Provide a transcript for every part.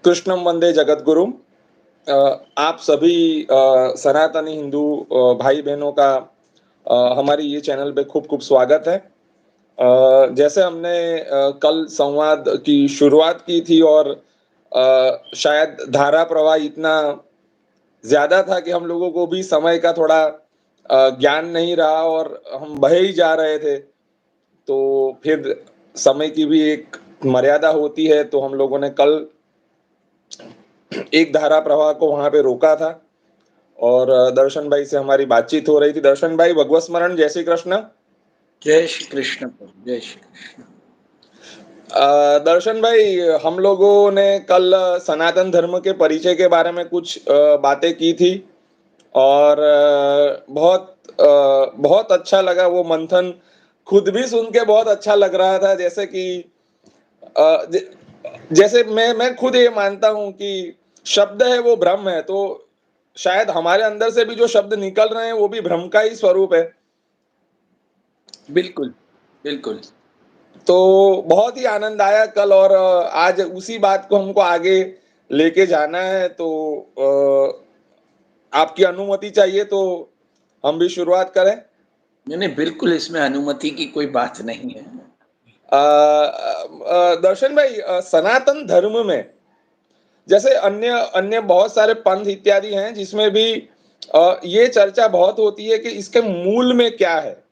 कृष्णम वंदे जगद्गुरुम। अ, आप सभी सनातनी हिंदू भाई बहनों का हमारी ये चैनल पे खूब खूब स्वागत है। जैसे हमने कल संवाद की शुरुआत की थी और शायद धारा प्रवाह इतना ज्यादा था कि हम लोगों को भी समय का थोड़ा ज्ञान नहीं रहा और हम बहे ही जा रहे थे। तो फिर समय की भी एक मर्यादा होती है, तो हम लोगों ने कल एक धारा प्रवाह को वहां पे रोका था और दर्शन भाई से हमारी बातचीत हो रही थी। दर्शन भाई, भगवत स्मरण, जय श्री कृष्ण। जय श्री कृष्ण प्रभु, जय श्री कृष्ण। दर्शन भाई, हम लोगों ने कल सनातन धर्म के परिचय के बारे में कुछ बातें की थी और बहुत अच्छा लगा वो मंथन। खुद भी सुन के बहुत अच्छा लग रहा था। जैसे कि अ, ज- जैसे मैं खुद ये मानता हूं कि शब्द है वो ब्रह्म है, तो शायद हमारे अंदर से भी जो शब्द निकल रहे हैं वो भी ब्रह्म का ही स्वरूप है। बिल्कुल, बिल्कुल। तो बहुत ही आनंद आया कल और आज उसी बात को हमको आगे लेके जाना है। तो आपकी अनुमति चाहिए तो हम भी शुरुआत करें। नहीं, नहीं, बिल्कुल इसमें अनुमति की कोई बात नहीं है। दर्शन भाई, सनातन धर्म में जैसे अन्य अन्य बहुत सारे पंथ इत्यादि हैं जिसमें भी ये चर्चा बहुत होती है कि इसके मूल में क्या है।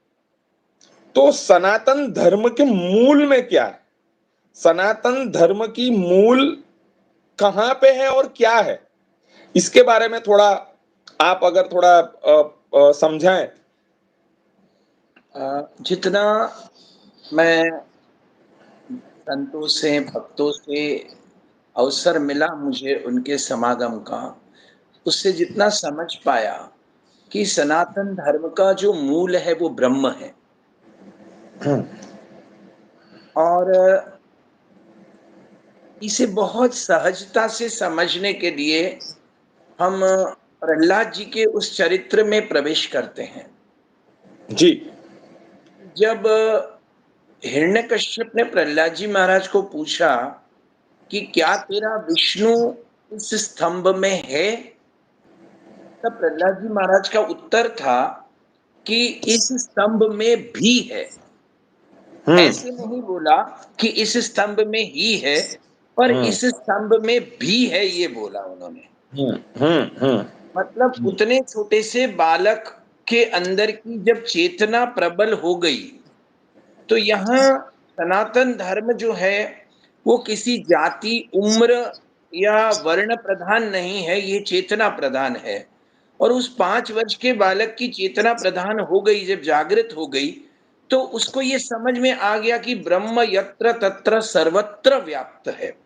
तो सनातन धर्म के मूल में क्या है? सनातन धर्म की मूल कहाँ पे है और क्या है? इसके बारे में थोड़ा आप अगर थोड़ा समझाएं। जितना मैं संतों से, भक्तों से अवसर मिला मुझे उनके समागम का, उससे जितना समझ पाया कि सनातन धर्म का जो मूल है वो ब्रह्म है। और इसे बहुत सहजता से समझने के लिए हम प्रहलाद जी के उस चरित्र में प्रवेश करते हैं। जी। जब हिरण्यकश्यप ने प्रहलाद जी महाराज को पूछा कि क्या तेरा विष्णु इस स्तंभ में है, तब प्रहलाद जी महाराज का उत्तर था कि इस स्तंभ में भी है। हम्म। ऐसे नहीं बोला कि इस स्तंभ में ही है, पर हम्म। इस स्तंभ में भी है, ये बोला उन्होंने। हम्म। हम्म। हम्म। मतलब उतने छोटे से बालक के अंदर की जब चेतना प्रबल हो गई, तो यहाँ सनातन धर्म जो है वो किसी जाति, उम्र या वर्ण प्रधान नहीं है, ये चेतना प्रधान है। और उस 5 वर्ष के बालक की चेतना प्रधान हो गई, जब जागृत हो गई, तो उसको ये समझ में आ गया कि ब्रह्म यत्र तत्र सर्वत्र व्याप्त है।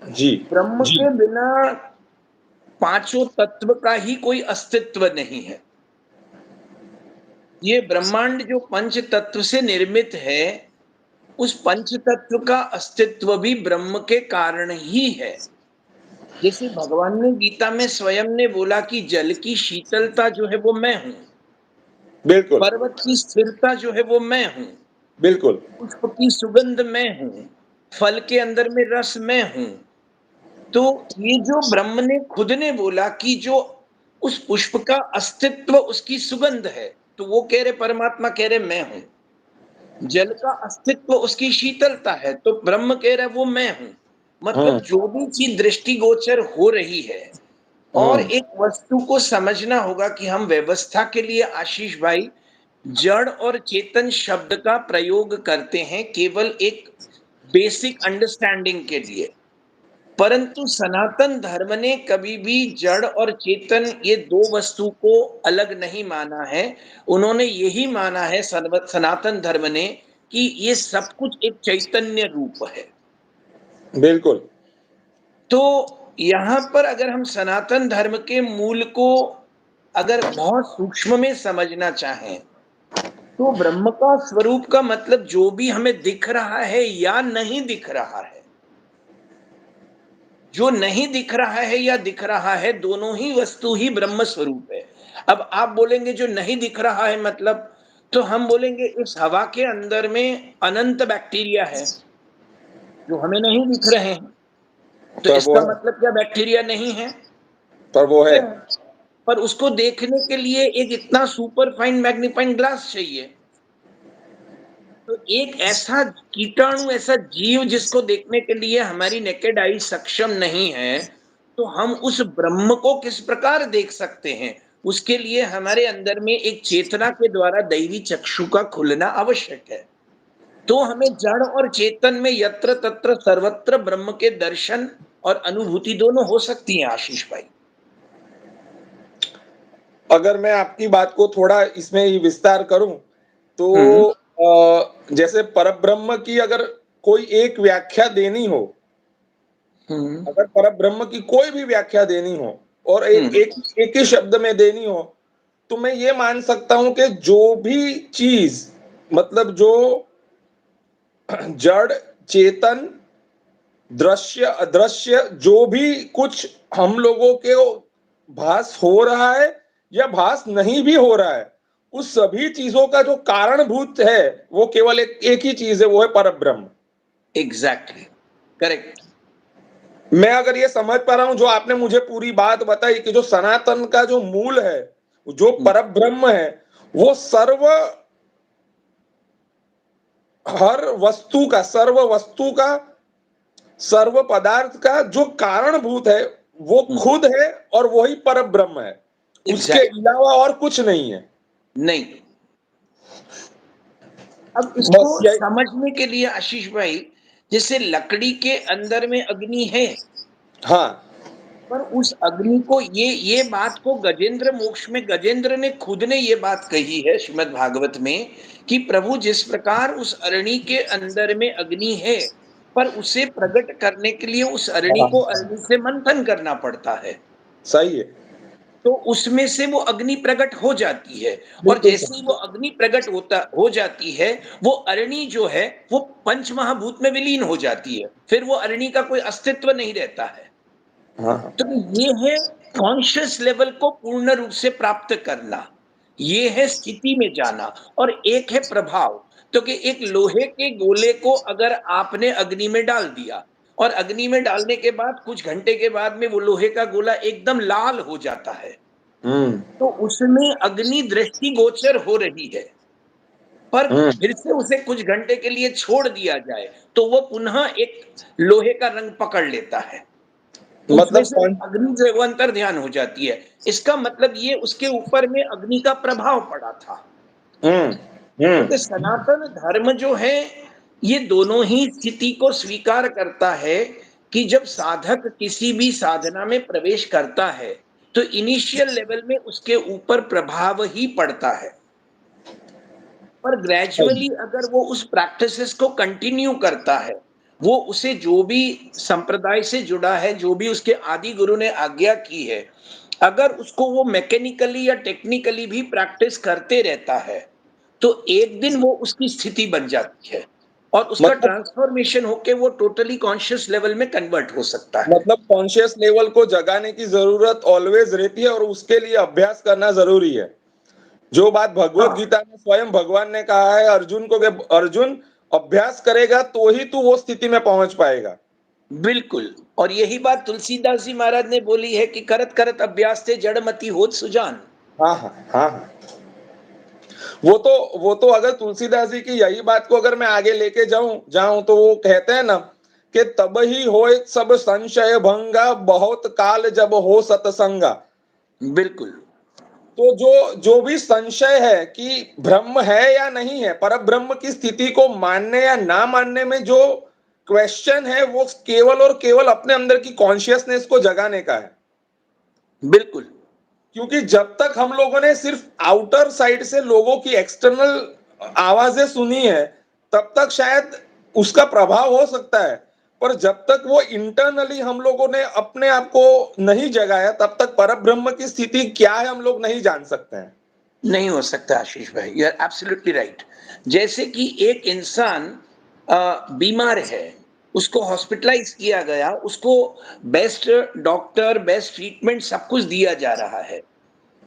जी। ब्रह्म जी। के बिना पांचों तत्व का ही कोई अस्तित्व नहीं है। ये ब्रह्मांड जो पंच तत्व से निर्मित है, उस पंच तत्व का अस्तित्व भी ब्रह्म के कारण ही है। जैसे भगवान ने गीता में स्वयं ने बोला कि जल की शीतलता जो है वो मैं हूं, बिल्कुल। पर्वत की स्थिरता जो है वो मैं हूं, बिल्कुल। पुष्प की सुगंध मैं हूं, फल के अंदर में रस मैं हूं। तो ये जो ब्रह्म ने खुद ने बोला कि जो उस पुष्प का अस्तित्व उसकी सुगंध है, तो वो कह रहे, परमात्मा कह रहे मैं हूं। जल का अस्तित्व उसकी शीतलता है, तो ब्रह्म कह रहा है वो मैं हूं। मतलब हम्म। जो भी चीज दृष्टिगोचर हो रही है, और हम्म। एक वस्तु को समझना होगा कि हम व्यवस्था के लिए, आशीष भाई, जड़ और चेतन शब्द का प्रयोग करते हैं केवल एक बेसिक अंडरस्टैंडिंग के लिए। परंतु सनातन धर्म ने कभी भी जड़ और चेतन ये दो वस्तु को अलग नहीं माना है। उन्होंने यही माना है, सनातन धर्म ने, कि ये सब कुछ एक चैतन्य रूप है। बिल्कुल। तो यहाँ पर अगर हम सनातन धर्म के मूल को अगर बहुत सूक्ष्म में समझना चाहें, तो ब्रह्म का स्वरूप का मतलब जो भी हमें दिख रहा है या नहीं दिख रहा है, जो नहीं दिख रहा है या दिख रहा है, दोनों ही वस्तु ही ब्रह्म स्वरूप है। अब आप बोलेंगे जो नहीं दिख रहा है मतलब, तो हम बोलेंगे इस हवा के अंदर में अनंत बैक्टीरिया है जो हमें नहीं दिख रहे हैं। तो पर वो इसका है, मतलब क्या बैक्टीरिया नहीं है? पर वो है। है। पर उसको देखने के लिए एक इतना सुपर फाइन मैग्नीफाइंग ग्लास चाहिए। तो एक ऐसा कीटाणु, ऐसा जीव जिसको देखने के लिए हमारी नेकेड आई सक्षम नहीं है, तो हम उस ब्रह्म को किस प्रकार देख सकते हैं? उसके लिए हमारे अंदर में एक चेतना के द्वारा दैवी चक्षु का खुलना आवश्यक है। तो हमें जड़ और चेतन में यत्र तत्र सर्वत्र ब्रह्म के दर्शन और अनुभूति दोनों हो सकती है आशीष भाई। अगर मैं आपकी बात को थोड़ा इसमें ही विस्तार करूं हम्म। तो जैसे परब्रह्म की अगर कोई एक व्याख्या देनी हो, हम्म। अगर परब्रह्म की कोई भी व्याख्या देनी हो और एक हम्म। एक एक ही शब्द में देनी हो, तो मैं ये मान सकता हूं कि जो भी चीज, मतलब जो जड़, चेतन, दृश्य, अदृश्य, जो भी कुछ हम लोगों के भास हो रहा है या भास नहीं भी हो रहा है, उस सभी चीजों का जो कारणभूत है वो केवल एक ही चीज है, वो है परब्रह्म। एग्जैक्टली। करेक्ट। मैं अगर ये समझ पा रहा हूं, जो आपने मुझे पूरी बात बताई कि जो सनातन का जो मूल है, जो परब्रह्म है, वो हर वस्तु का, सर्व वस्तु का, सर्व पदार्थ का जो कारणभूत है, वो खुद है और वही परब्रह्म है। उसके एग्जैक्ट। अलावा और कुछ नहीं है। नहीं। अब इसको बस यही। समझने के लिए आशीष भाई, जैसे लकड़ी के अंदर में अग्नि है, हाँ। पर उस अग्नि को ये बात को गजेंद्र मोक्ष में गजेंद्र ने खुद ने ये बात कही है श्रीमद् भागवत में कि प्रभु जिस प्रकार उस अरणि के अंदर में अग्नि है, पर उसे प्रकट करने के लिए उस अरणि हाँ, को अग्नि से मंथन करना पड़ता है। सही है। तो उसमें से वो अग्नि प्रकट हो जाती है। और बिल्कुल जैसे ही सही। वो अग्नि प्रकट होता हो जाती है, वो अरणि जो है वो पंच महाभूत में विलीन हो जाती है, फिर वो अरणि का कोई अस्तित्व नहीं रहता है। हाँ, हाँ। तो ये है कॉन्शियस लेवल को पूर्ण रूप से प्राप्त करना, ये है स्थिति में जाना। और एक है प्रभाव। तो कि एक लोहे के गोले को अगर आपने अग्नि में डाल दिया और अग्नि में डालने के बाद कुछ घंटे के बाद में वो लोहे का गोला एकदम लाल हो जाता है, हम्म। तो उसमें अग्नि दृष्टि गोचर हो रही है। पर हम्म। फिर से उसे कुछ घंटे के लिए छोड़ दिया जाए तो वो पुनः एक लोहे का रंग पकड़ लेता है। उसमें मतलब से कौन। अग्नि जो है वो अंतर ध्यान हो जाती है। इसका मतलब ये उसके ऊपर में अग्नि का प्रभाव पड़ा था। हम्म। क्योंकि हम्म। सनातन धर्म जो है ये दोनों ही स्थिति को स्वीकार करता है कि जब साधक किसी भी साधना में प्रवेश करता है तो इनिशियल लेवल में उसके ऊपर प्रभाव ही पड़ता है, पर ग्रेजुअली अगर वो उस प्रैक्टिसेस को कंटिन्यू करता है, वो उसे जो भी संप्रदाय से जुड़ा है, जो भी उसके आदि गुरु ने आज्ञा की है, अगर उसको वो मैकेनिकली या टेक्निकली भी प्रैक्टिस करते रहता है, तो एक दिन वो उसकी स्थिति बन जाती है और उसका मतलब ट्रांसफॉर्मेशन होके वो टोटली कॉन्शियस लेवल में कन्वर्ट हो सकता है। मतलब कॉन्शियस लेवल को जगाने की जरूरत ऑलवेज रहती है और उसके लिए अभ्यास करना जरूरी है। जो बात भगवत हाँ, गीता में स्वयं भगवान ने कहा है अर्जुन को, कि अर्जुन, अभ्यास करेगा तो ही तू वो स्थिति में पहुंच पाएगा। बिल्कुल। और यही बात तुलसीदास जी महाराज ने बोली है कि करत करत अभ्यास से जड़मति होत सुजान। हाँ, हाँ, हाँ, हाँ। वो तो अगर तुलसीदास जी की यही बात को अगर मैं आगे लेके जाऊं जाऊं तो वो कहते हैं ना कि तब ही होए सब संशय भंगा, बहुत काल जब हो सतसंगा। बिल्कुल। तो जो भी संशय है कि ब्रह्म है या नहीं है, पर ब्रह्म की स्थिति को मानने या ना मानने में जो क्वेश्चन है, वो केवल और केवल अपने अंदर की कॉन्शियसनेस को जगाने का है। बिल्कुल। क्योंकि जब तक हम लोगों ने सिर्फ आउटर साइड से लोगों की एक्सटर्नल आवाजें सुनी है, तब तक शायद उसका प्रभाव हो सकता है, पर जब तक वो इंटरनली हम लोगों ने अपने आप को नहीं जगाया, तब तक परब्रह्म की स्थिति क्या है हम लोग नहीं जान सकते हैं। नहीं हो सकता आशीष भाई, यू आर एब्सोल्युटली राइट। जैसे कि एक इंसान बीमार है, उसको हॉस्पिटलाइज किया गया, उसको बेस्ट डॉक्टर, बेस्ट ट्रीटमेंट सब कुछ दिया जा रहा है,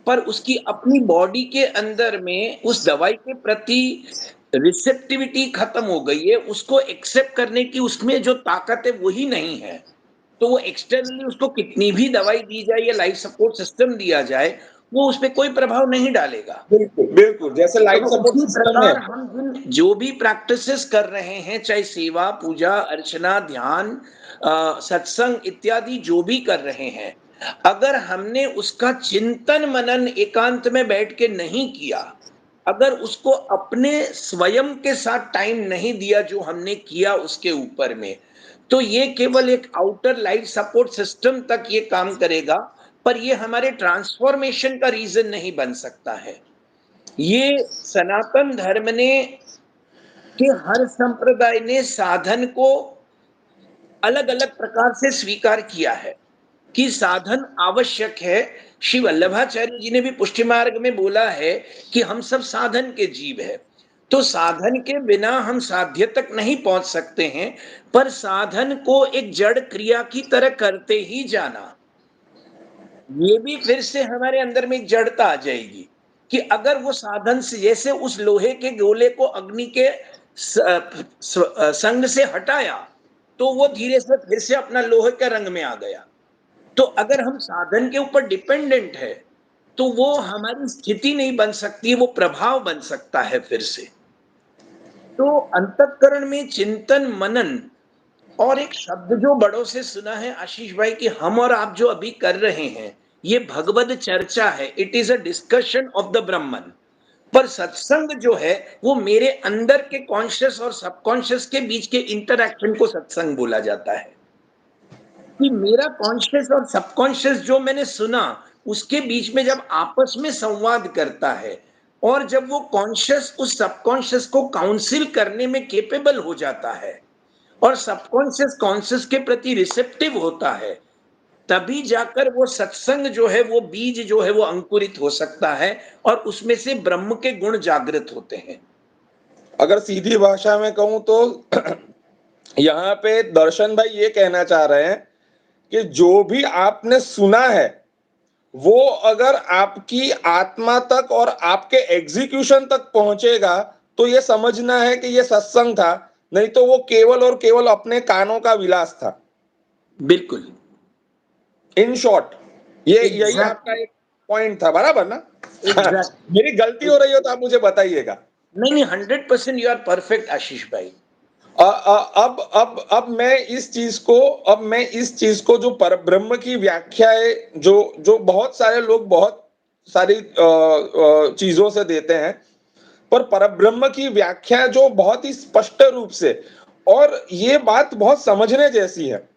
पर उसकी अपनी बॉडी के अंदर में उस दवाई के प्रति रिसेप्टिविटी खत्म हो गई है, उसको एक्सेप्ट करने की उसमें जो ताकत है वही नहीं है। तो वो एक्सटर्नली उसको कितनी भी दवाई दी जाए या लाइफ सपोर्ट सिस्टम दिया जाए, वो उसपे कोई प्रभाव नहीं डालेगा। बिल्कुल, बिल्कुल। जैसे लाइफ तो सपोर्ट उसी सिस्टम है। प्रकार हम जो भी प्रैक्टिसेस कर रहे हैं, चाहे सेवा, पूजा, अर्चना, ध्यान, सत्संग इत्यादि जो भी कर रहे हैं, अगर हमने उसका चिंतन मनन एकांत में बैठ के नहीं किया, अगर उसको अपने स्वयं के साथ टाइम नहीं दिया जो हमने किया उसके ऊपर में, तो ये केवल एक आउटर लाइफ सपोर्ट सिस्टम तक ये काम करेगा, पर ये हमारे ट्रांसफॉर्मेशन का रीजन नहीं बन सकता है। ये सनातन धर्म ने के हर संप्रदाय ने साधन को अलग-अलग प्रकार से स्वीकार किया है कि साधन आवश्यक है। श्री वल्लभाचार्य जी ने भी पुष्टि मार्ग में बोला है कि हम सब साधन के जीव है। तो साधन के बिना हम साध्य तक नहीं पहुंच सकते हैं, पर साधन को एक जड़ क्रिया की तरह करते ही जाना, ये भी फिर से हमारे अंदर में एक जड़ता आ जाएगी कि अगर वो साधन से, जैसे उस लोहे के गोले को अग्नि के संग से हटाया, तो वो धीरे से फिर से अपना लोहे के रंग में आ गया। तो अगर हम साधन के ऊपर डिपेंडेंट है, तो वो हमारी स्थिति नहीं बन सकती, वो प्रभाव बन सकता है फिर से। तो अंतःकरण में चिंतन मनन, और एक शब्द जो बड़ों से सुना है आशीष भाई कि हम और आप जो अभी कर रहे हैं, ये भगवद चर्चा है, it is a discussion of the Brahman. पर सत्संग जो है वो मेरे अंदर के कॉन्शियस और सबकॉन्शियस के बीच के इंटरैक्शन को सत्संग बोला जाता है, कि मेरा कॉन्शियस और सबकॉन्शियस जो मैंने सुना उसके बीच में जब आपस में संवाद करता है, और जब वो कॉन्शियस उस सबकॉन्शियस को काउंसिल करने में केपेबल हो जाता है, और सबकॉन्शियस कॉन्शियस के प्रति रिसेप्टिव होता है, तभी जाकर वो सत्संग जो है, वो बीज जो है वो अंकुरित हो सकता है, और उसमें से ब्रह्म के गुण जागृत होते हैं। अगर सीधी भाषा में कहूं तो यहाँ पे दर्शन भाई ये कहना चाह रहे हैं कि जो भी आपने सुना है वो अगर आपकी आत्मा तक और आपके एग्जीक्यूशन तक पहुंचेगा तो ये समझना है कि ये सत्संग था, नहीं तो वो केवल और केवल अपने कानों का विलास था। बिल्कुल। इन शॉर्ट ये यही आपका एग्जैक्टली। एक पॉइंट था, बराबर ना? एग्जैक्टली। मेरी गलती हो रही हो तो आप मुझे बताइएगा। नहीं नहीं, 100% यू आर परफेक्ट आशीष भाई। अब मैं इस चीज को जो परब्रह्म की व्याख्या है, जो बहुत सारे लोग बहुत सारी चीजों से देते हैं, पर परब्रह्म की व्याख्या जो बहुत ही स्पष्ट रूप से, और ये बात बहुत समझने जैसी है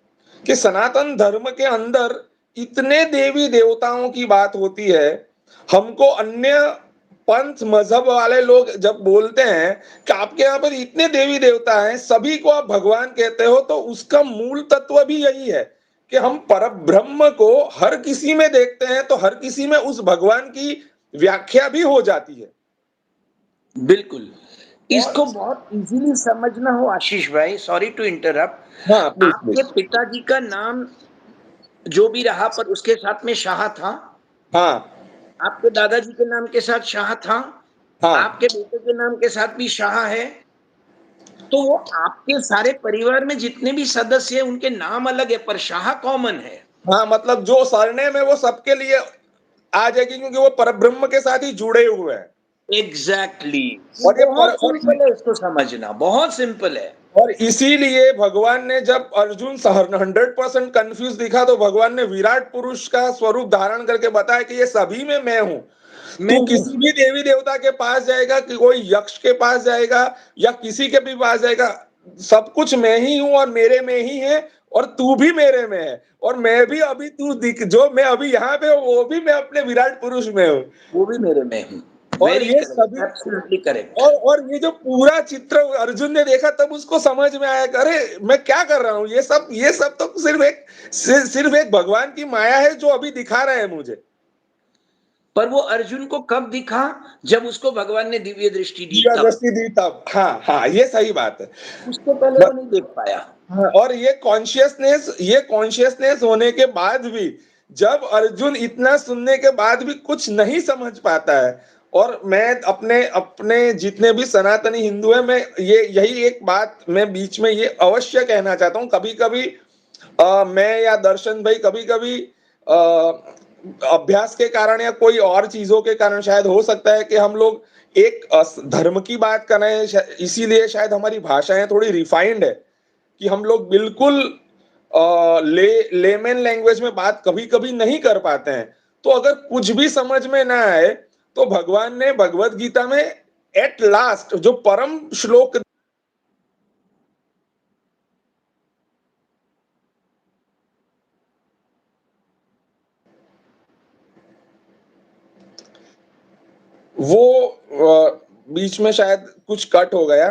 कि सनातन धर्म के अंदर इतने देवी देवताओं की बात होती है। हमको अन्य पंथ मजहब वाले लोग जब बोलते हैं कि आपके यहाँ पर इतने देवी देवता हैं, सभी को आप भगवान कहते हो, तो उसका मूल तत्व भी यही है कि हम परब्रह्म को हर किसी में देखते हैं, तो हर किसी में उस भगवान की व्याख्या भी हो जाती है। बिल्कुल। और इसको बहुत इजीली समझना हो आशीष भाई, सॉरी टू इंटरप्ट, हाँ, प्लीज आपके प्लीज। पिताजी का नाम जो भी रहा पर उसके साथ में शाह था, हाँ आपके दादाजी के नाम के साथ शाह था, हाँ आपके बेटे के नाम के साथ भी शाह है, तो वो आपके सारे परिवार में जितने भी सदस्य हैं उनके नाम अलग है पर शाह कॉमन है। हाँ, मतलब जो सरनेम है वो सबके लिए आ जाएगी क्योंकि वो परब्रह्म के साथ ही जुड़े हुए हैं। एग्जैक्टली। और ये पर, बहुत सिंपल है इसको समझना, बहुत सिंपल है। और इसीलिए भगवान ने जब अर्जुन 100% कंफ्यूज दिखा तो भगवान ने विराट पुरुष का स्वरूप धारण करके बताया कि ये सभी में मैं हूं। मैं तू हूँ। किसी भी देवी देवता के पास जाएगा, कि कोई यक्ष के पास जाएगा या किसी के भी पास जाएगा, सब कुछ मैं ही हूं और मेरे में ही है, और तू भी मेरे में है, और मैं भी अभी तू दिख, जो मैं अभी यहाँ पे हूँ वो भी मैं अपने विराट पुरुष में हूँ। वो भी मेरे में हूँ। और वेरी ये करेक्ट, सभी, एब्सोल्युटली करेक्ट। और ये जो पूरा चित्र अर्जुन ने देखा तब उसको समझ में आया कि अरे मैं क्या कर रहा हूँ, ये सब तो सिर्फ एक भगवान की माया है जो अभी दिखा रहा है मुझे। पर वो अर्जुन को कब दिखा? जब उसको भगवान ने दिव्य दृष्टि दी दिव्या तब। दृष्टि दी तब, हाँ हाँ, ये सही बात है। उसको पहले वो ब- नहीं देख पाया। हाँ, और ये कॉन्शियसनेस होने के बाद भी, जब अर्जुन इतना सुनने के बाद भी कुछ नहीं समझ पाता है, और मैं अपने अपने जितने भी सनातनी हिंदू हैं, मैं ये यही एक बात मैं बीच में ये अवश्य कहना चाहता हूँ, कभी कभी मैं या दर्शन भाई कभी-कभी अभ्यास के कारण या कोई और चीज़ों के कारण शायद हो सकता है कि हम लोग एक धर्म की बात कर रहे हैं इसीलिए शायद हमारी भाषाएँ थोड़ी रिफाइंड है, कि हम लोग बिल्कुल लेमन लैंग्वेज में बात कभी-कभी नहीं कर पाते हैं। तो अगर कुछ भी समझ में ना आए, तो भगवान ने भगवद गीता में एट लास्ट जो परम श्लोक वो बीच में शायद कुछ कट हो गया।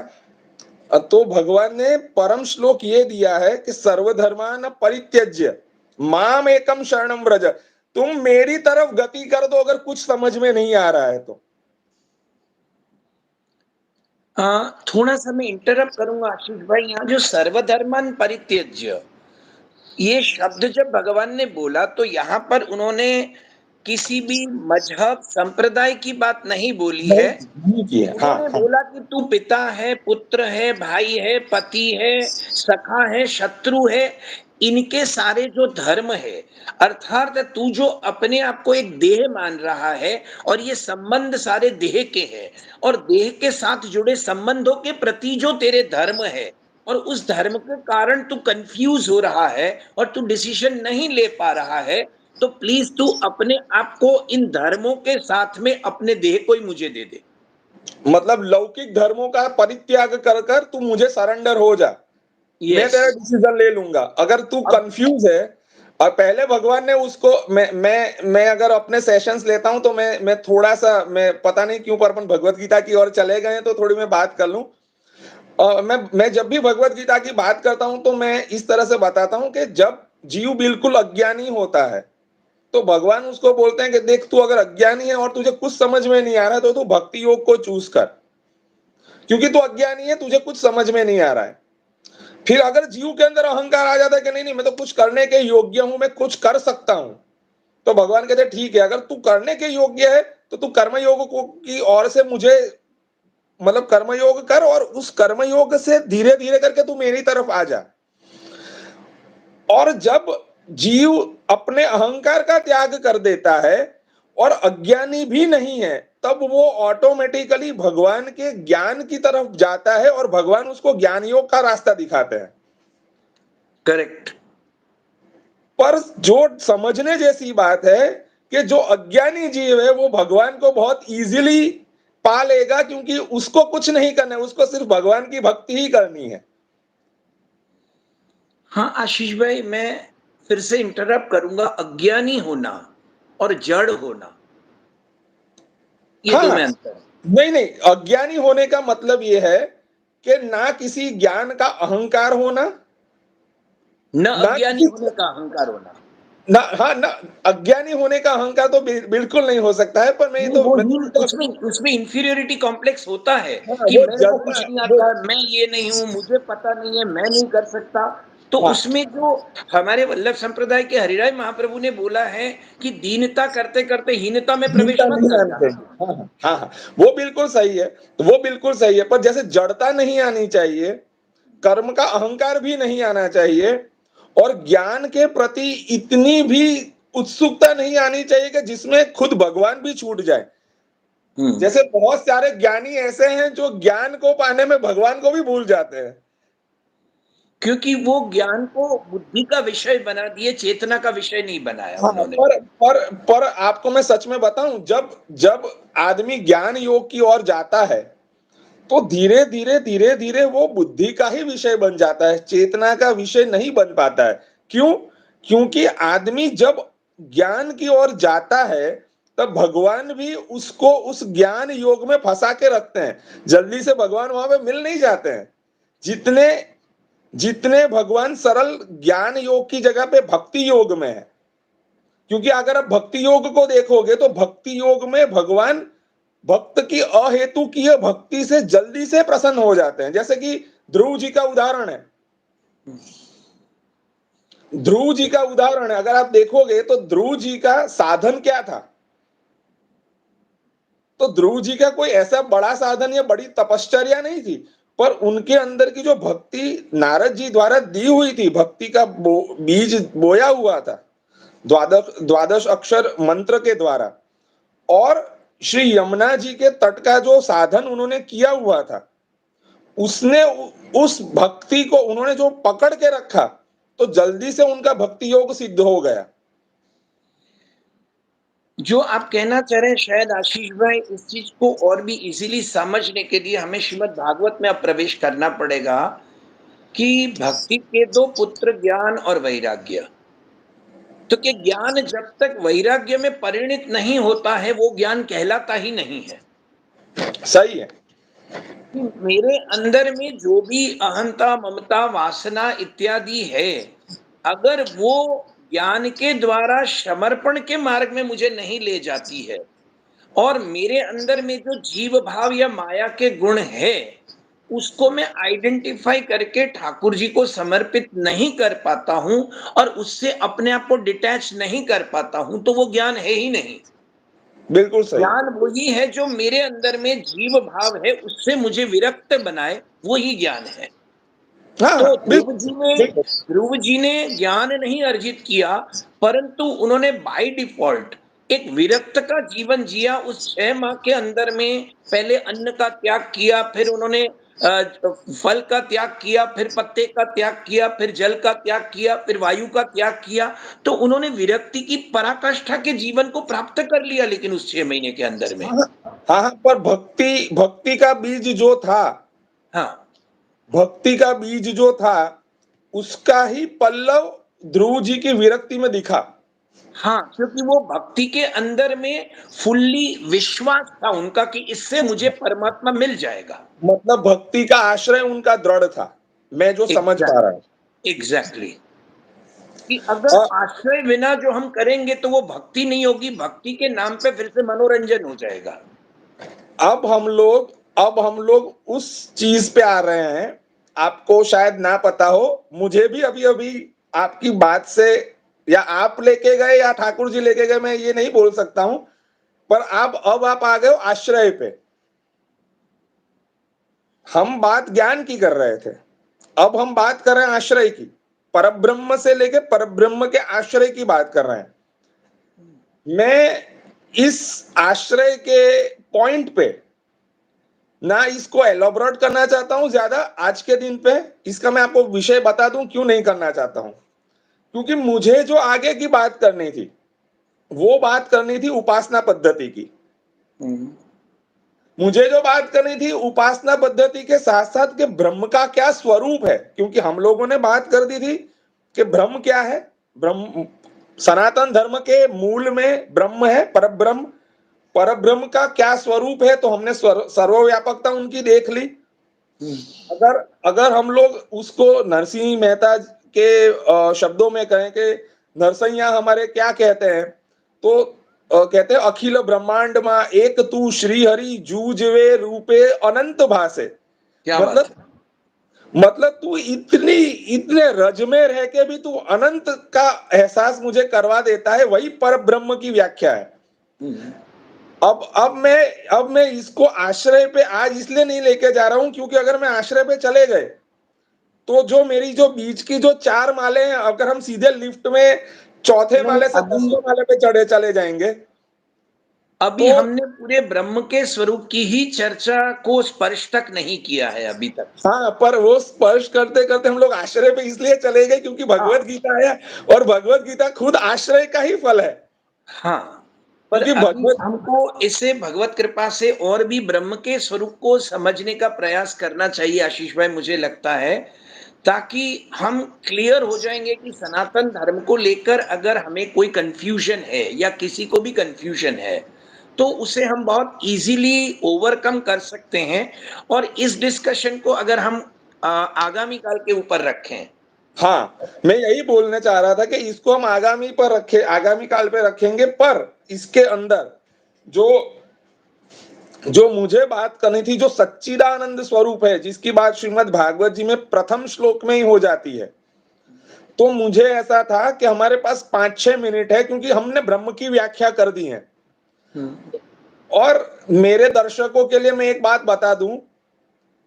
तो भगवान ने परम श्लोक ये दिया है कि सर्वधर्मान परित्यज्य माम एकम शरणम व्रज। तुम मेरी तरफ गति कर दो अगर कुछ समझ में नहीं आ रहा है तो। थोड़ा सा मैं इंटरप्ट करूंगा आशीष भाई, यहाँ जो सर्वधर्मन परित्यज्य ये शब्द जब भगवान ने बोला तो यहाँ पर उन्होंने किसी भी मजहब संप्रदाय की बात नहीं बोली है। नहीं किया। हाँ उन्होंने हाँ। बोला कि तू पिता है, पुत्र है, भाई है, पति है, सखा है, शत्रु है, इनके सारे जो धर्म है, अर्थात तू जो अपने आप को एक देह मान रहा है और ये संबंध सारे देह के हैं और देह के साथ जुड़े संबंधों के प्रति जो तेरे धर्म है और उस धर्म के कारण तू कंफ्यूज हो रहा है और तू डिसीजन नहीं ले पा रहा है, तो प्लीज तू अपने आप को इन धर्मों के साथ में अपने देह को ही मुझे दे दे। मतलब लौकिक धर्मों का परित्याग कर कर तू मुझे सरेंडर हो जा, मैं यस। तेरा डिसीजन ले लूंगा। अगर तू अब कंफ्यूज है, और पहले भगवान ने उसको मैं अगर अपने सेशंस लेता हूं तो मैं थोड़ा सा, मैं पता नहीं क्यों पर अपन भगवत गीता की ओर चले गए हैं तो थोड़ी मैं बात कर लूं। मैं जब भी भगवत गीता की बात करता हूं तो मैं इस तरह से बताता हूं कि जब जीव बिल्कुल अज्ञानी होता है तो भगवान उसको बोलते हैं कि देख तू अगर अज्ञानी है और तुझे कुछ समझ में नहीं आ रहा है तो तू भक्ति योग को चूज कर, क्योंकि तू अज्ञानी है, तुझे कुछ समझ में नहीं आ रहा है। फिर अगर जीव के अंदर अहंकार आ जाता है कि नहीं नहीं मैं तो कुछ करने के योग्य हूं, मैं कुछ कर सकता हूं, तो भगवान कहते हैं ठीक है, अगर तू करने के योग्य है तो तू कर्मयोग को की ओर से मुझे मतलब कर्मयोग कर और उस कर्मयोग से धीरे धीरे करके तू मेरी तरफ आ जा। और जब जीव अपने अहंकार का त्याग कर देता है और अज्ञानी भी नहीं है, तब वो ऑटोमेटिकली भगवान के ज्ञान की तरफ जाता है और भगवान उसको ज्ञान योग का रास्ता दिखाते हैं। करेक्ट। पर जो समझने जैसी बात है कि जो अज्ञानी जीव है वो भगवान को बहुत इजीली पा लेगा, क्योंकि उसको कुछ नहीं करना है, उसको सिर्फ भगवान की भक्ति ही करनी है। हाँ आशीष भाई, मैं फिर से इंटरप्ट करूंगा। अज्ञानी होना और जड़ होना, ये दो हाँ, में अंतर है। नहीं नहीं, अज्ञानी होने का मतलब ये है कि ना किसी ज्ञान का अहंकार होना, न ना अज्ञानी किसी होने का अहंकार होना। ना, हाँ ना, अज्ञानी होने का अहंकार तो बिल्कुल नहीं हो सकता है, पर नहीं, वो ही उसमें उसमें इंफीरियरिटी कॉम्प्लेक्स होता है हाँ, कि वो मेरे को जड़ता कुछ नहीं वो आता, मैं ये नहीं हूँ, मुझे पता नहीं है, मैं नहीं कर सकता। तो हाँ, उसमें जो हमारे वल्लभ संप्रदाय के हरिराय महाप्रभु ने बोला है कि दीनता करते करते हीनता में प्रवेश चिंता मत नहीं कर आनी जाना। चाहिए। हाँ हाँ हाँ हाँ, वो बिल्कुल सही है, वो बिल्कुल सही है, पर जैसे जड़ता नहीं आनी चाहिए, कर्म का अहंकार भी नहीं आना चाहिए, और ज्ञान के प्रति इतनी भी उत्सुकता नहीं आनी चाहिए कि जिसमें खुद भगवान भी छूट जाए। हम्म। जैसे बहुत सारे ज्ञानी ऐसे हैं जो ज्ञान को पाने में भगवान को भी भूल जाते हैं। क्योंकि वो ज्ञान को बुद्धि का विषय बना दिए, चेतना का विषय नहीं बनाया हाँ, उन्होंने। पर आपको मैं सच में बताऊं, जब जब आदमी ज्ञान योग की ओर जाता है तो धीरे धीरे धीरे धीरे वो बुद्धि का ही विषय बन जाता है, चेतना का विषय नहीं बन पाता है। क्यों? क्योंकि आदमी जब ज्ञान की ओर जाता है तब भगवान भी उसको उस ज्ञान योग में फंसा के रखते हैं, जल्दी से भगवान वहां पे मिल नहीं जाते हैं। जितने जितने भगवान सरल ज्ञान योग की जगह पे भक्ति योग में है, क्योंकि अगर आप भक्ति योग को देखोगे तो भक्ति योग में भगवान भक्त की अहेतुकीय भक्ति से जल्दी से प्रसन्न हो जाते हैं। जैसे कि ध्रुव जी का उदाहरण है, ध्रुव जी का उदाहरण है, अगर आप देखोगे तो ध्रुव जी का साधन क्या था? तो ध्रुव जी का कोई ऐसा बड़ा साधन या बड़ी तपश्चर्या नहीं थी, पर उनके अंदर की जो भक्ति नारद जी द्वारा दी हुई थी, भक्ति का बीज बोया हुआ था द्वादश द्वादश अक्षर मंत्र के द्वारा, और श्री यमुना जी के तट का जो साधन उन्होंने किया हुआ था, उसने उस भक्ति को उन्होंने जो पकड़ के रखा, तो जल्दी से उनका भक्ति योग सिद्ध हो गया। जो आप कहना चाह रहे हैं शायद आशीष भाई, इस चीज को और भी इजीली समझने के लिए हमें श्रीमद् भागवत में अब प्रवेश करना पड़ेगा कि भक्ति के दो पुत्र ज्ञान और वैराग्य। तो क्या ज्ञान जब तक वैराग्य में परिणित नहीं होता है वो ज्ञान कहलाता ही नहीं है। सही है। कि मेरे अंदर में जो भी अहंता, ममता, वासना इत्यादि है, अगर वो ज्ञान के द्वारा समर्पण के मार्ग में मुझे नहीं ले जाती है, और मेरे अंदर में जो जीव भाव या माया के गुण है, उसको मैं आइडेंटिफाई करके ठाकुर जी को समर्पित नहीं कर पाता हूं और उससे अपने आप को डिटैच नहीं कर पाता हूं, तो वो ज्ञान है ही नहीं। बिल्कुल सही। ज्ञान वही है जो मेरे अंदर में जीव भाव है उससे मुझे विरक्त बनाए, वही ज्ञान है। हाँ तो हाँ, बिल्कुल बिल्कुल। ध्रुव जी ने ज्ञान नहीं अर्जित किया, परंतु उन्होंने बाय डिफॉल्ट एक विरक्त का जीवन जिया। उस 6 माह के अंदर में पहले अन्न का त्याग किया, फिर उन्होंने फल का त्याग किया, फिर पत्ते का त्याग किया, फिर जल का त्याग किया, फिर वायु का त्याग किया। तो उन्होंने विरक्ति की पराकाष्ठा के जीवन को प्राप्त कर लिया, लेकिन उस 6 महीने के अंदर में। हाँ हाँ हाँ, पर भक्ति भक्ति का बीज जो था, हाँ भक्ति का बीज जो था, उसका ही पल्लव ध्रुव जी की विरक्ति में दिखा। हाँ, क्योंकि वो भक्ति के अंदर में फुल्ली विश्वास था उनका कि इससे मुझे परमात्मा मिल जाएगा। मतलब भक्ति का आश्रय उनका दृढ़ था, मैं जो समझ पा रहा हूँ। एग्जैक्टली कि अगर आश्रय बिना जो हम करेंगे तो वो भक्ति नहीं होगी, भक्ति के नाम पे फिर से मनोरंजन हो जाएगा। अब हम लोग उस चीज पे आ रहे हैं, आपको शायद ना पता हो, मुझे भी अभी अभी आपकी बात से, या आप लेके गए या ठाकुर जी लेके गए, मैं ये नहीं बोल सकता हूं, पर अब आप आ गए हो आश्रय पे। हम बात ज्ञान की कर रहे थे, अब हम बात कर रहे हैं आश्रय की। परब्रह्म से लेके परब्रह्म के आश्रय की बात कर रहे हैं। मैं इस आश्रय के पॉइंट पे ना इसको एलोबरेट करना चाहता हूं ज्यादा आज के दिन पे। इसका मैं आपको विषय बता दूं क्यों नहीं करना चाहता हूं, क्योंकि मुझे जो आगे की बात करनी थी, वो बात करनी थी उपासना पद्धति की। मुझे जो बात करनी थी उपासना पद्धति के साथ साथ के ब्रह्म का क्या स्वरूप है, क्योंकि हम लोगों ने बात कर दी थी कि ब्रह्म क्या है। ब्रह्म सनातन धर्म के मूल में ब्रह्म है, परब्रह्म। परब्रह्म का क्या स्वरूप है, तो हमने सर्वव्यापकता उनकी देख ली। अगर अगर हम लोग उसको नरसिंह मेहता के शब्दों में कहें कि नरसैया हमारे क्या कहते हैं, तो कहते हैं अखिल ब्रह्मांड मा एक तू श्री हरि जूझवे रूपे अनंत भासे। क्या बात मतलब है। मतलब तू इतने रज में रह के भी तू अनंत का एहसास मुझे करवा देता है, वही पर ब्रह्म की व्याख्या है। अब मैं इसको आश्रय पे आज इसलिए नहीं लेके जा रहा हूं, क्योंकि अगर मैं आश्रय पे चले गए तो जो मेरी जो बीच की जो 4 माले हैं, अगर हम सीधे लिफ्ट में चौथे नहीं, माले से अभी 10वें माले पे चढ़े चले जाएंगे अभी तो हमने पूरे ब्रह्म के स्वरूप की ही चर्चा को स्पर्श तक नहीं किया है अभी तक। हाँ, पर वो स्पर्श करते करते हम लोग आश्रय पे इसलिए चले गए क्योंकि भगवत हाँ गीता है, और भगवत गीता खुद आश्रय का ही फल है। हाँ, पर क्योंकि अभी भगवत हमको इसे भगवत कृपा से और भी ब्रह्म के स्वरूप को समझने का प्रयास करना चाहिए आशीष भाई, मुझे लगता है, ताकि हम क्लियर हो जाएंगे कि सनातन धर्म को लेकर अगर हमें कोई कंफ्यूजन है या किसी को भी कंफ्यूजन है, तो उसे हम बहुत इजीली ओवरकम कर सकते हैं। और इस डिस्कशन को अगर हम आगामी काल के ऊपर रखें। हाँ, मैं यही बोलने चाह रहा था कि इसको हम आगामी काल पे रखेंगे, पर इसके अंदर जो जो मुझे बात करनी थी, जो सच्चिदानंद स्वरूप है, जिसकी बात श्रीमद् भागवत जी में प्रथम श्लोक में ही हो जाती है, तो मुझे ऐसा था कि हमारे पास 5-6 मिनट है, क्योंकि हमने ब्रह्म की व्याख्या कर दी है। और मेरे दर्शकों के लिए मैं एक बात बता दूं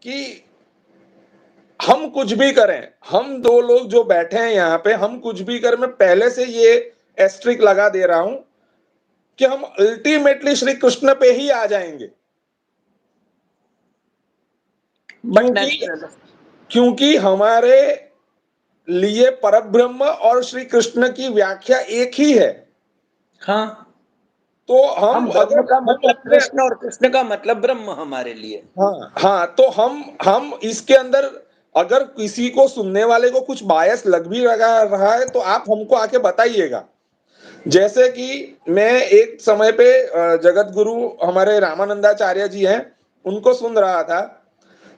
कि हम कुछ भी करें, हम 2 लोग जो बैठे हैं यहाँ पे, हम कुछ भी करें, मैं पहले से ये एस्टेरिस्क लगा दे रहा हूं कि हम अल्टीमेटली श्री कृष्ण पे ही आ जाएंगे। बट क्योंकि नेचुरल। क्योंकि हमारे लिए परब्रह्म और श्री कृष्ण की व्याख्या एक ही है। हाँ, तो हम हम ब्रह्म अगर का हम मतलब अपने कृष्ण और कृष्ण का मतलब ब्रह्म हमारे लिए। हाँ हाँ, तो हम इसके अंदर अगर किसी को सुनने वाले को कुछ बायस लग भी लगा रहा है तो आप हमको आके बताइएगा। जैसे कि मैं एक समय पे जगत गुरु हमारे रामानंदाचार्य जी हैं, उनको सुन रहा था।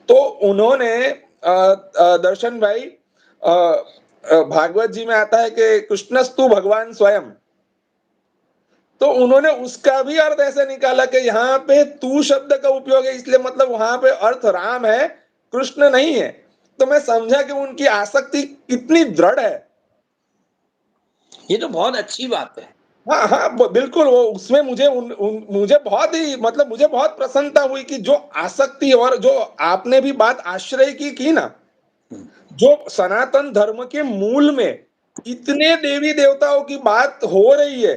तो उन्होंने दर्शन भाई भागवत जी में आता है कि कृष्णस्तु भगवान स्वयं। तो उन्होंने उसका भी अर्थ ऐसे निकाला कि यहाँ पे तू शब्द का उपयोग है, इसलिए मतलब वहां पे अर्थ राम है, कृष्ण नहीं है। तो मैं समझा कि उनकी आसक्ति कितनी दृढ़ है। ये तो बहुत अच्छी बात है। हाँ हाँ, बिल्कुल। वो उसमें मुझे बहुत ही मतलब मुझे बहुत प्रसन्नता हुई कि जो आसक्ति और जो आपने भी बात आश्रय की ना, जो सनातन धर्म के मूल में इतने देवी देवताओं की बात हो रही है,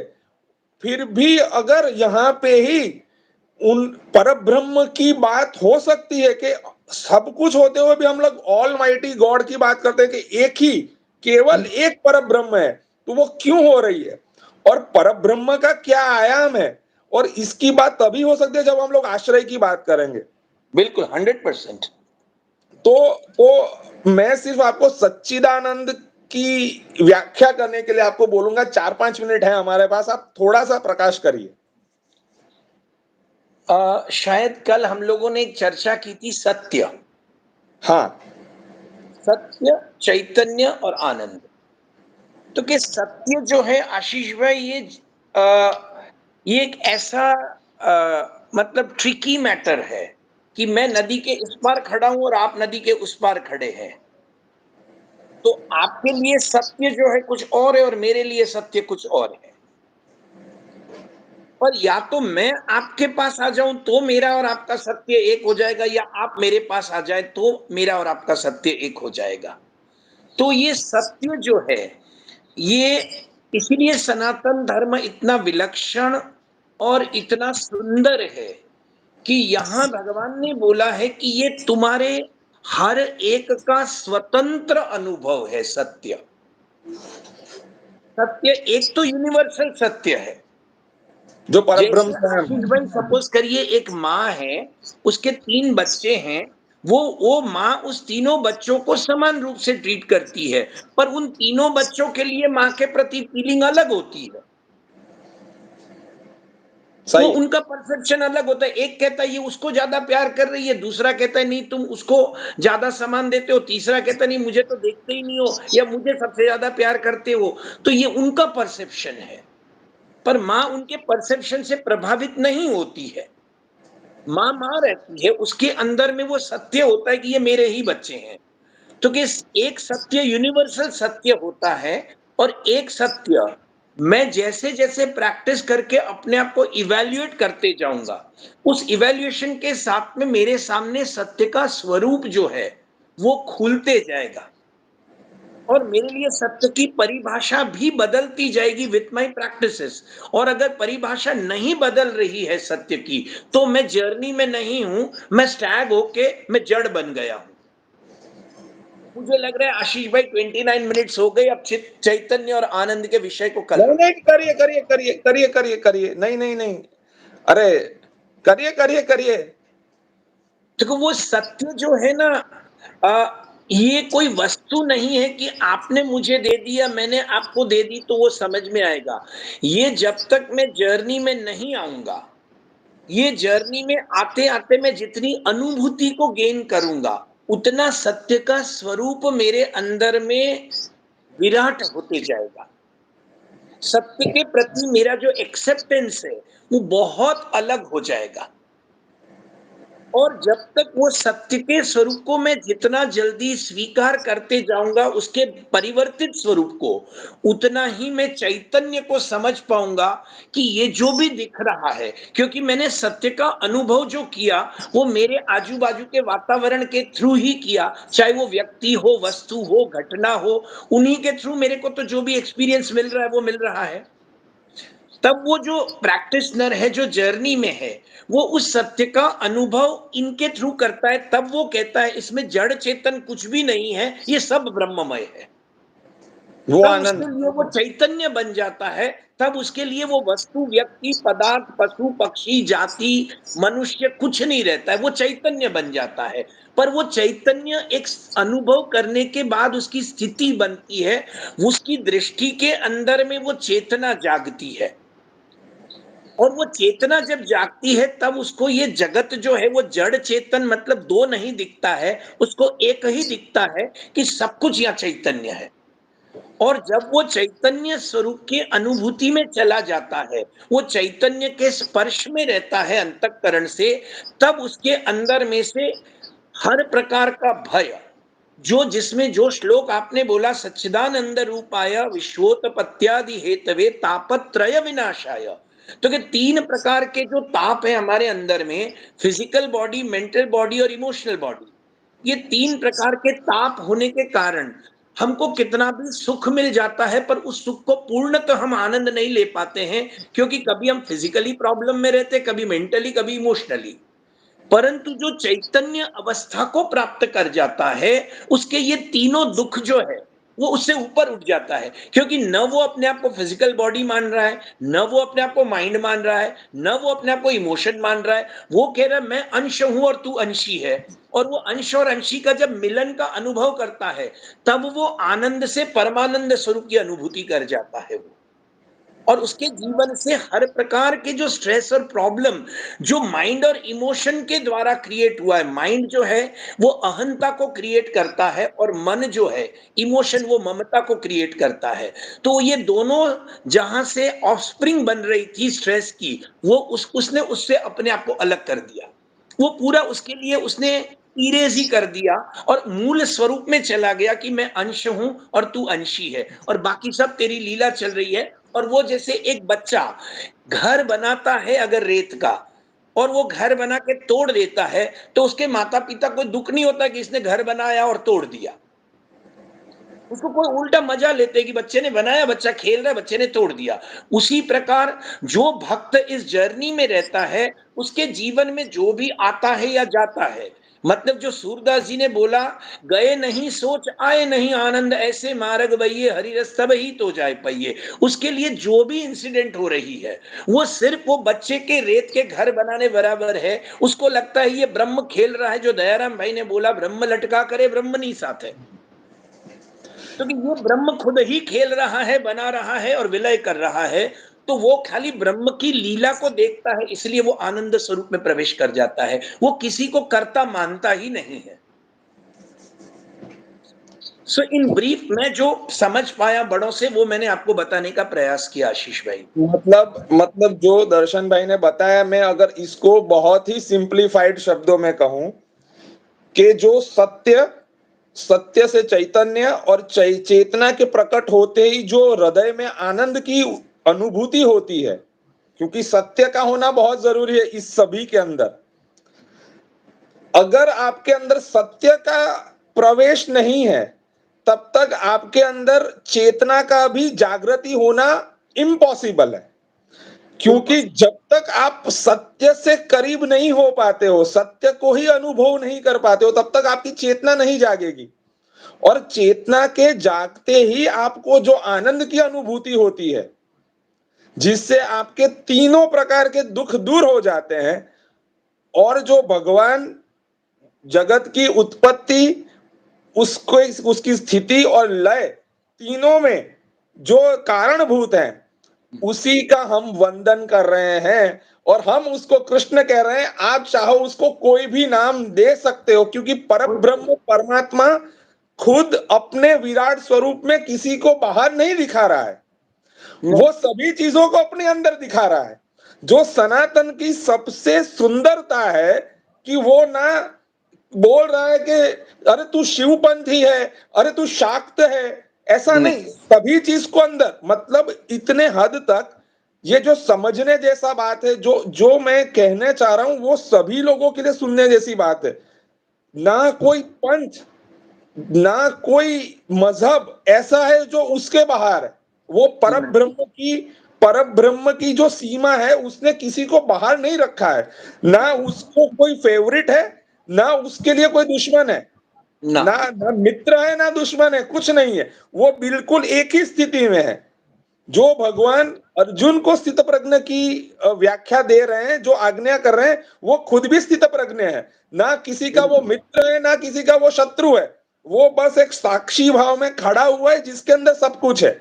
फिर भी अगर यहाँ पे ही उन परब्रह्म की बात हो सकती है कि सब कुछ होते हुए भी हम लोग ऑल माइटी गॉड की बात करते हैं कि एक ही केवल एक परब्रह्म है, तो वो क्यों हो रही है और परब्रह्म का क्या आयाम है। और इसकी बात तभी हो सकती है जब हम लोग आश्रय की बात करेंगे। बिल्कुल 100%। तो मैं सिर्फ आपको सच्चिदानंद की व्याख्या करने के लिए आपको बोलूंगा, 4-5 मिनट है हमारे पास, आप थोड़ा सा प्रकाश करिए। शायद कल हम लोगों ने एक चर्चा की थी सत्य। हाँ सत्य, चैतन्य और आनंद। तो कि सत्य जो है आशीष भाई, ये एक ऐसा मतलब ट्रिकी मैटर है कि मैं नदी के इस पार खड़ा हूं और आप नदी के उस पार खड़े हैं। तो आपके लिए सत्य जो है कुछ और है और मेरे लिए सत्य कुछ और है। पर या तो मैं आपके पास आ जाऊं तो मेरा और आपका सत्य एक हो जाएगा, या आप मेरे पास आ जाए तो मेरा और आपका सत्य एक हो जाएगा। तो ये सत्य जो है, ये इसीलिए सनातन धर्म इतना विलक्षण और इतना सुंदर है कि यहाँ भगवान ने बोला है कि ये तुम्हारे हर एक का स्वतंत्र अनुभव है। सत्य, सत्य एक तो यूनिवर्सल सत्य है। जो परब्रह्म जैसे स्वयं आशीष है। भाई सपोज करिए एक माँ है, उसके 3 बच्चे हैं, वो माँ उस तीनों बच्चों को समान रूप से ट्रीट करती है, पर उन तीनों बच्चों के लिए माँ के प्रति फीलिंग अलग होती है। वो सही। उनका परसेप्शन अलग होता है। एक कहता है ये उसको ज्यादा प्यार कर रही है, दूसरा कहता है नहीं तुम उसको ज्यादा सम्मान देते हो, तीसरा कहता है नहीं मुझे तो देखते ही नहीं हो, या मुझे सबसे ज्यादा प्यार करते हो। तो ये उनका परसेप्शन है, पर माँ उनके परसेप्शन से प्रभावित नहीं होती है। माँ माँ रहती है, उसके अंदर में वो सत्य होता है कि ये मेरे ही बच्चे हैं। तो कि एक सत्य यूनिवर्सल सत्य होता है, और एक सत्य मैं जैसे जैसे प्रैक्टिस करके अपने आप को इवैल्यूएट करते जाऊंगा, उस इवैल्यूएशन के साथ में मेरे सामने सत्य का स्वरूप जो है वो खुलते जाएगा, और मेरे लिए सत्य की परिभाषा भी बदलती जाएगी विथ माय प्रैक्टिसेस। और अगर परिभाषा नहीं बदल रही है सत्य की, तो मैं जर्नी में नहीं हूं, मैं स्टैग होके मैं जड़ बन गया हूं। मुझे लग रहा है आशीष भाई 29 मिनट्स हो गए, अब चैतन्य और आनंद के विषय को कल नहीं रख। नहीं, करिए करिए करिए करिए करिए करिए, नहीं नहीं नहीं, अरे करिए करिए करिए। देखो वो सत्य जो है ना, ये कोई वस्तु नहीं है कि आपने मुझे दे दिया मैंने आपको दे दी तो वो समझ में आएगा। ये जब तक मैं जर्नी में नहीं आऊंगा, ये जर्नी में आते आते मैं जितनी अनुभूति को गेन करूंगा, उतना सत्य का स्वरूप मेरे अंदर में विराट होते जाएगा। सत्य के प्रति मेरा जो एक्सेप्टेंस है वो बहुत अलग हो जाएगा। और जब तक वो सत्य के स्वरूप को मैं जितना जल्दी स्वीकार करते जाऊंगा, उसके परिवर्तित स्वरूप को, उतना ही मैं चैतन्य को समझ पाऊंगा कि ये जो भी दिख रहा है, क्योंकि मैंने सत्य का अनुभव जो किया वो मेरे आजू बाजू के वातावरण के थ्रू ही किया, चाहे वो व्यक्ति हो, वस्तु हो, घटना हो, उन्हीं के थ्रू मेरे को तो जो भी एक्सपीरियंस मिल रहा है वो मिल रहा है। तब वो जो प्रैक्टिशनर है, जो जर्नी में है, वो उस सत्य का अनुभव इनके थ्रू करता है, तब वो कहता है इसमें जड़ चेतन कुछ भी नहीं है, ये सब ब्रह्ममय है। वो तब उसके आनंद। लिए वो चैतन्य बन जाता है। तब उसके लिए वो वस्तु, व्यक्ति, पदार्थ, पशु, पक्षी, जाति, मनुष्य कुछ नहीं रहता है, वो चैतन्य बन जाता है। पर वो चैतन्य एक अनुभव करने के बाद उसकी स्थिति बनती है, उसकी दृष्टि के अंदर में वो चेतना जागती है। और वो चेतना जब जागती है, तब उसको ये जगत जो है वो जड़ चेतन मतलब दो नहीं दिखता है, उसको एक ही दिखता है कि सब कुछ यहाँ चैतन्य है। और जब वो चैतन्य स्वरूप की अनुभूति में चला जाता है, वो चैतन्य के स्पर्श में रहता है अंतःकरण से, तब उसके अंदर में से हर प्रकार का भय, जो जिसमें जो श्लोक आपने बोला, सच्चिदानंद रूपाय विश्वोत्पत्त्यादि हेतवे तापत्रय विनाशाय, तो कि तीन प्रकार के जो ताप है हमारे अंदर में, फिजिकल बॉडी, मेंटल बॉडी और इमोशनल बॉडी, ये तीन प्रकार के ताप होने के कारण हमको कितना भी सुख मिल जाता है, पर उस सुख को पूर्णतः हम आनंद नहीं ले पाते हैं, क्योंकि कभी हम फिजिकली प्रॉब्लम में रहते, कभी मेंटली, कभी इमोशनली। परंतु जो चैतन्य अवस्था को प्राप्त कर जाता है, उसके ये तीनों दुख जो है वो उससे ऊपर उठ जाता है, क्योंकि न वो अपने आप को फिजिकल बॉडी मान रहा है, न वो अपने आप को माइंड मान रहा है, न वो अपने आप को इमोशन मान रहा है। वो कह रहा है मैं अंश हूं और तू अंशी है। और वो अंश और अंशी का जब मिलन का अनुभव करता है, तब वो आनंद से परमानंद स्वरूप की अनुभूति कर जाता है वो। और उसके जीवन से हर प्रकार के जो स्ट्रेस और प्रॉब्लम जो माइंड और इमोशन के द्वारा क्रिएट हुआ है, माइंड जो है वो अहंता को क्रिएट करता है, और मन जो है, इमोशन, वो ममता को क्रिएट करता है। तो ये दोनों जहां से ऑफस्प्रिंग बन रही थी स्ट्रेस की, वो उसने उससे अपने आप को अलग कर दिया। वो पूरा उसके लिए उसने इरेज ही कर दिया, और मूल स्वरूप में चला गया कि मैं अंश हूं और तू अंशी है, और बाकी सब तेरी लीला चल रही है। और वो जैसे एक बच्चा घर बनाता है अगर रेत का, और वो घर बना के तोड़ देता है, तो उसके माता पिता को दुख नहीं होता कि इसने घर बनाया और तोड़ दिया। उसको कोई उल्टा मजा लेते कि बच्चे ने बनाया, बच्चा खेल रहा है, बच्चे ने तोड़ दिया। उसी प्रकार जो भक्त इस जर्नी में रहता है, उसके जीवन में जो भी आता है या जाता है, मतलब जो सूरदास जी ने बोला, गए नहीं सोच आए नहीं आनंद, ऐसे मार्ग बहिए हरि रस सब ही तो जाए पहिए। उसके लिए जो भी इंसिडेंट हो रही है, वो सिर्फ वो बच्चे के रेत के घर बनाने बराबर है। उसको लगता है ये ब्रह्म खेल रहा है, जो दयाराम भाई ने बोला, ब्रह्म लटका करे ब्रह्म नहीं साथ है। क्योंकि ये ब्रह्म खुद ही खेल रहा है, बना रहा है और विलय कर रहा है। तो वो खाली ब्रह्म की लीला को देखता है, इसलिए वो आनंद स्वरूप में प्रवेश कर जाता है। वो किसी को कर्ता मानता ही नहीं है। सो इन ब्रीफ मैं जो समझ पाया बड़ों से, वो मैंने आपको बताने का प्रयास किया आशीष भाई। मतलब जो दर्शन भाई ने बताया, मैं अगर इसको बहुत ही सिंप्लीफाइड शब्दों में कहूं कि जो सत्य, सत्य से चैतन्य और चेतना के प्रकट होते ही जो हृदय में आनंद की अनुभूति होती है, क्योंकि सत्य का होना बहुत जरूरी है इस सभी के अंदर। अगर आपके अंदर सत्य का प्रवेश नहीं है, तब तक आपके अंदर चेतना का भी जागृति होना इम्पॉसिबल है। क्योंकि जब तक आप सत्य से करीब नहीं हो पाते हो, सत्य को ही अनुभव नहीं कर पाते हो, तब तक आपकी चेतना नहीं जागेगी। और चेतना के जागते ही आपको जो आनंद की अनुभूति होती है, जिससे आपके तीनों प्रकार के दुख दूर हो जाते हैं, और जो भगवान जगत की उत्पत्ति, उसको, उसकी स्थिति और लय, तीनों में जो कारणभूत है, उसी का हम वंदन कर रहे हैं। और हम उसको कृष्ण कह रहे हैं। आप चाहो उसको कोई भी नाम दे सकते हो, क्योंकि परब्रह्म परमात्मा खुद अपने विराट स्वरूप में किसी को बाहर नहीं दिखा रहा है, वो सभी चीजों को अपने अंदर दिखा रहा है। जो सनातन की सबसे सुंदरता है कि वो ना बोल रहा है कि अरे तू शिवपंथी है, अरे तू शाक्त है, ऐसा नहीं। सभी चीज को अंदर, मतलब इतने हद तक ये जो समझने जैसा बात है, जो जो मैं कहने चाह रहा हूं वो सभी लोगों के लिए सुनने जैसी बात है। ना कोई पंथ, ना कोई मजहब ऐसा है जो उसके बाहर है। वो परम ब्रह्म की जो सीमा है उसने किसी को बाहर नहीं रखा है। ना उसको कोई फेवरेट है, ना उसके लिए कोई दुश्मन है, ना ना ना मित्र है ना दुश्मन है, कुछ नहीं है। वो बिल्कुल एक ही स्थिति में है। जो भगवान अर्जुन को स्थित प्रज्ञ की व्याख्या दे रहे हैं, जो आज्ञा कर रहे हैं, वो खुद भी स्थित प्रज्ञ है। ना किसी का वो मित्र है, ना किसी का वो शत्रु है। वो बस एक साक्षी भाव में खड़ा हुआ है जिसके अंदर सब कुछ है।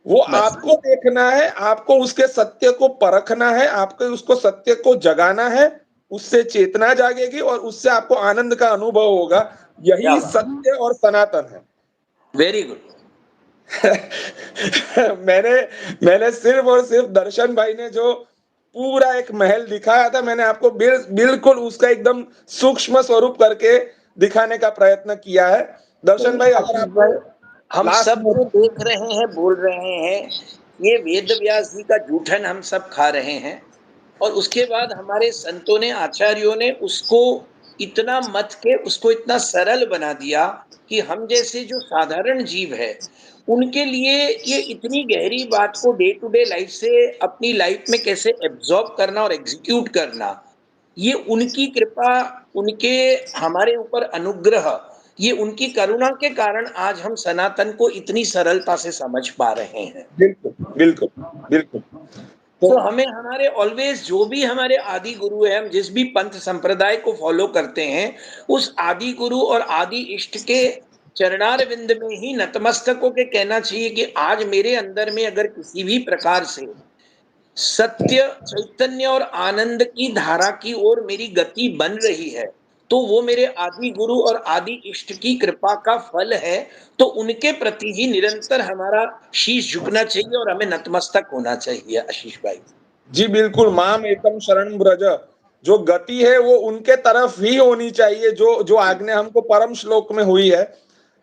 वो बस आपको देखना है, आपको उसके सत्य को परखना है, आपको उसको सत्य को जगाना है। उससे चेतना जागेगी और उससे आपको आनंद का अनुभव होगा। क्या यही बात, सत्य और सनातन है। Very good. मैंने मैंने सिर्फ और सिर्फ दर्शन भाई ने जो पूरा एक महल दिखाया था, मैंने आपको बिल्कुल उसका एकदम सूक्ष्म स्वरूप करके दिखाने का प्रयत्न किया है। दर्शन भाई, अगर आशीष आपको भाई, हम लास्ट सब में। जो देख रहे हैं, बोल रहे हैं, ये वेद व्यास जी का जूठन हम सब खा रहे हैं। और उसके बाद हमारे संतों ने, आचार्यों ने उसको इतना मत के उसको इतना सरल बना दिया कि हम जैसे जो साधारण जीव है उनके लिए ये इतनी गहरी बात को डे टू डे लाइफ से अपनी लाइफ में कैसे एब्जॉर्ब करना और एग्जीक्यूट करना, ये उनकी कृपा, उनके हमारे ऊपर अनुग्रह, ये उनकी करुणा के कारण आज हम सनातन को इतनी सरलता से समझ पा रहे हैं। बिल्कुल, बिल्कुल, बिल्कुल। तो तो हमें हमारे ऑलवेज जो भी हमारे आदि गुरु है, हम जिस भी पंथ संप्रदाय को फॉलो करते हैं, उस आदि गुरु और आदि इष्ट के चरणार विंद में ही नतमस्तक होके कहना चाहिए कि आज मेरे अंदर में अगर किसी भी प्रकार से सत्य, चैतन्य और आनंद की धारा की ओर मेरी गति बन रही है, तो वो मेरे आदि गुरु और आदि इष्ट की कृपा का फल है। तो उनके प्रति ही निरंतर हमारा शीश झुकना चाहिए और हमें नतमस्तक होना चाहिए, आशीष भाई। जी बिल्कुल, माम एकम शरण ब्रज। जो गति है वो उनके तरफ ही होनी चाहिए, जो जो आज्ञा हमको परम श्लोक में हुई है।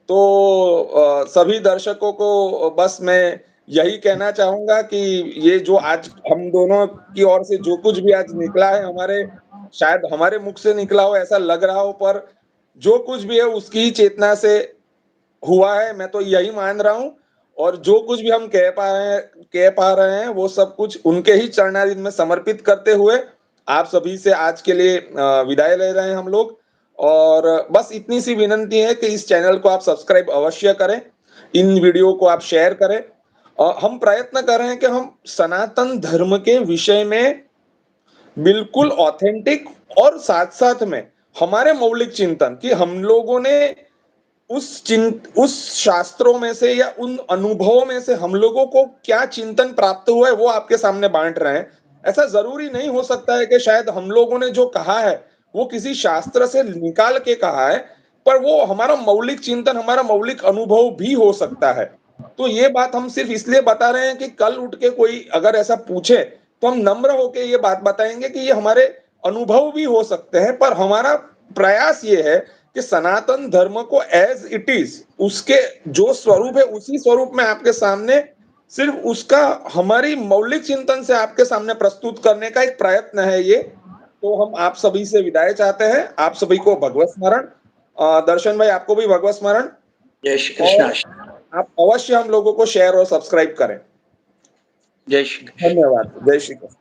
तो सभी दर्शकों को बस मैं यही कहना चाहूंगा कि ये जो आज हम दोनों की ओर से जो कुछ भी आज निकला है, हमारे शायद हमारे मुख से निकला हो ऐसा लग रहा हो, पर जो कुछ भी है उसकी ही चेतना से हुआ है, मैं तो यही मान रहा हूँ। और जो कुछ भी हम कह पा रहे हैं वो सब कुछ उनके ही चरणारिंद में समर्पित करते हुए आप सभी से आज के लिए विदाई ले रहे हैं हम लोग। और बस इतनी सी विनंती है कि इस चैनल को आप सब्सक्राइब अवश्य करें, इन वीडियो को आप शेयर करें। हम प्रयत्न कर रहे हैं कि हम सनातन धर्म के विषय में बिल्कुल ऑथेंटिक और साथ साथ में हमारे मौलिक चिंतन कि हम लोगों ने उस शास्त्रों में से या उन अनुभवों में से हम लोगों को क्या चिंतन प्राप्त हुआ है वो आपके सामने बांट रहे हैं। ऐसा जरूरी नहीं हो सकता है कि शायद हम लोगों ने जो कहा है वो किसी शास्त्र से निकाल के कहा है, पर वो हमारा मौलिक चिंतन, हमारा मौलिक अनुभव भी हो सकता है। तो ये बात हम सिर्फ इसलिए बता रहे हैं कि कल उठ के कोई अगर ऐसा पूछे तो हम नम्र होकर ये बात बताएंगे कि ये हमारे अनुभव भी हो सकते हैं, पर हमारा प्रयास ये है कि सनातन धर्म को एज इट इज, उसके जो स्वरूप है उसी स्वरूप में आपके सामने, सिर्फ उसका हमारी मौलिक चिंतन से आपके सामने प्रस्तुत करने का एक प्रयत्न है ये। तो हम आप सभी से विदाई चाहते हैं, आप सभी को भगवत स्मरण। दर्शन भाई, आपको भी भगवत स्मरण। जय श्री और कृष्ण। आप अवश्य हम लोगों को शेयर और सब्सक्राइब करें। जय श्री कृष्ण। धन्यवाद। जय श्री कृष्ण।